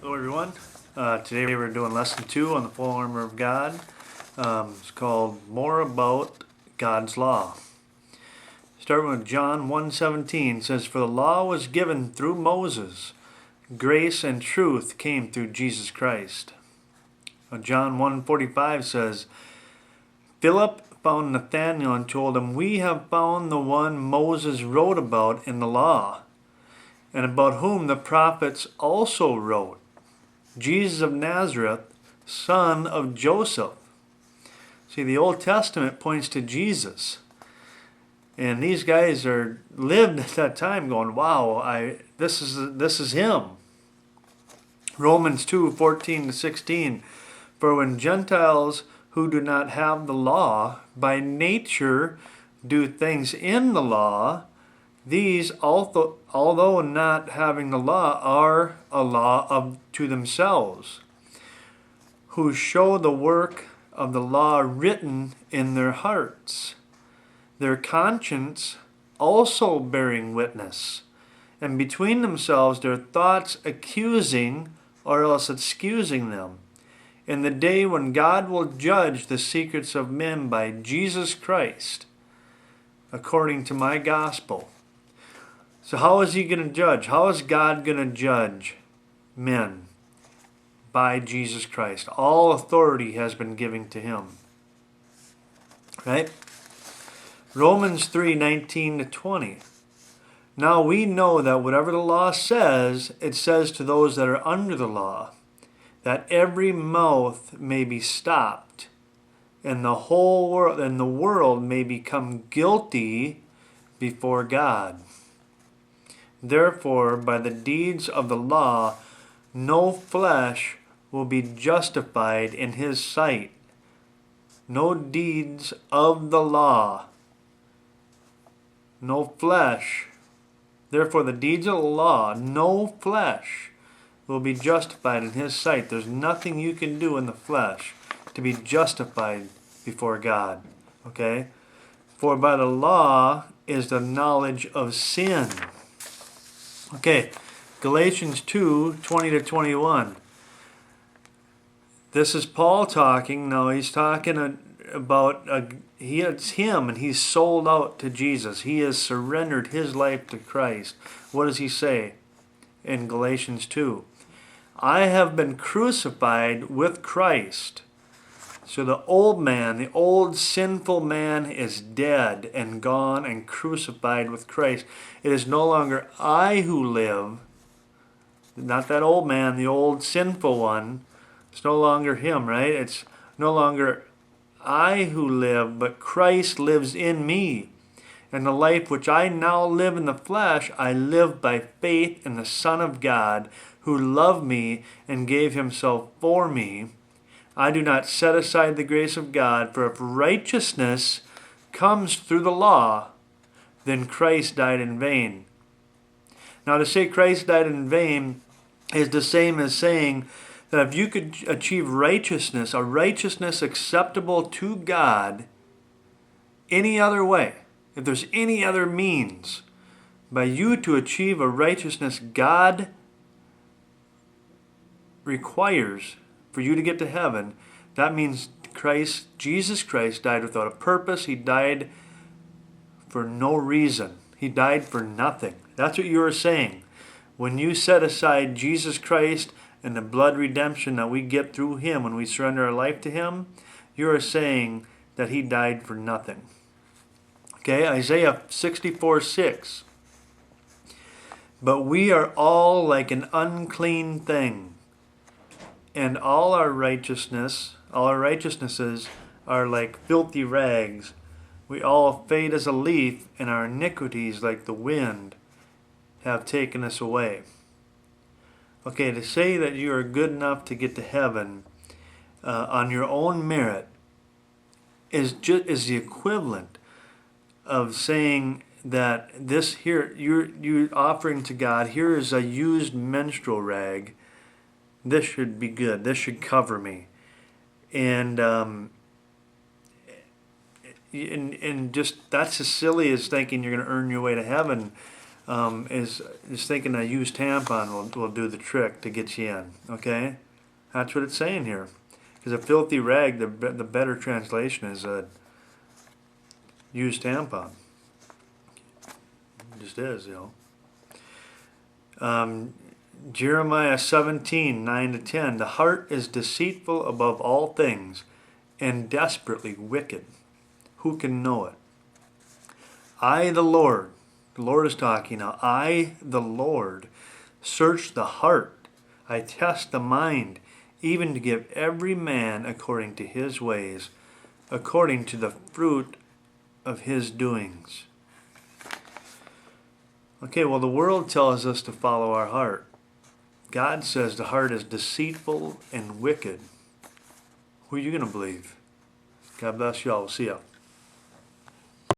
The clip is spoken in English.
Hello everyone. Today we're doing lesson 2 on the full armor of God. It's called More About God's Law. Starting with John 1:17 says, "For the law was given through Moses. Grace and truth came through Jesus Christ." John 1:45 says, "Philip found Nathanael and told him, 'We have found the one Moses wrote about in the law, and about whom the prophets also wrote, Jesus of Nazareth, son of Joseph.'" See, the Old Testament points to Jesus. And these guys lived at that time going, wow, this is him. Romans 2:14-16, "For when Gentiles who do not have the law by nature do things in the law, these, although not having the law, are a law to themselves, who show the work of the law written in their hearts, their conscience also bearing witness, and between themselves their thoughts accusing or else excusing them, in the day when God will judge the secrets of men by Jesus Christ, according to my gospel." So how is he going to judge? How is God going to judge men? By Jesus Christ. All authority has been given to him. Right? Romans 3:19-20. "Now we know that whatever the law says, it says to those that are under the law, that every mouth may be stopped, and the world may become guilty before God. Therefore, by the deeds of the law, no flesh will be justified in his sight." No deeds of the law. No flesh. Therefore, the deeds of the law, no flesh will be justified in his sight. There's nothing you can do in the flesh to be justified before God. Okay? "For by the law is the knowledge of sin." Okay, Galatians 2:20-21. This is Paul talking. Now he's talking about, it's him, and he's sold out to Jesus. He has surrendered his life to Christ. What does he say in Galatians 2? "I have been crucified with Christ." So the old man, the old sinful man, is dead and gone and crucified with Christ. It is no longer I who live, not that old man, the old sinful one. It's no longer him, right? It's no longer I who live, but Christ lives in me. And the life which I now live in the flesh, I live by faith in the Son of God, who loved me and gave himself for me. I do not set aside the grace of God, for if righteousness comes through the law, then Christ died in vain. Now, to say Christ died in vain is the same as saying that if you could achieve righteousness, a righteousness acceptable to God, any other way, if there's any other means by you to achieve a righteousness God requires for you to get to heaven, that means Jesus Christ died without a purpose. He died for no reason. He died for nothing. That's what you are saying. When you set aside Jesus Christ and the blood redemption that we get through him when we surrender our life to him, you are saying that he died for nothing. Okay, Isaiah 64:6. "But we are all like an unclean thing, and all our righteousnesses are like filthy rags. We all fade as a leaf, and our iniquities, like the wind, have taken us away." Okay, to say that you are good enough to get to heaven on your own merit is the equivalent of saying that this here you're offering to God, here is a used menstrual rag. This should be good. This should cover me. And just that's as silly as thinking you're going to earn your way to heaven is thinking a used tampon will do the trick to get you in. Okay, that's what it's saying here. Because a filthy rag, the better translation is a used tampon. It just is, Jeremiah 17:9-10. The heart is deceitful above all things and desperately wicked. Who can know it? I, the Lord is talking now. I, the Lord, search the heart. I test the mind, even to give every man according to his ways, according to the fruit of his doings. Okay, well, the world tells us to follow our heart. God says the heart is deceitful and wicked. Who are you going to believe? God bless you all. We'll see you.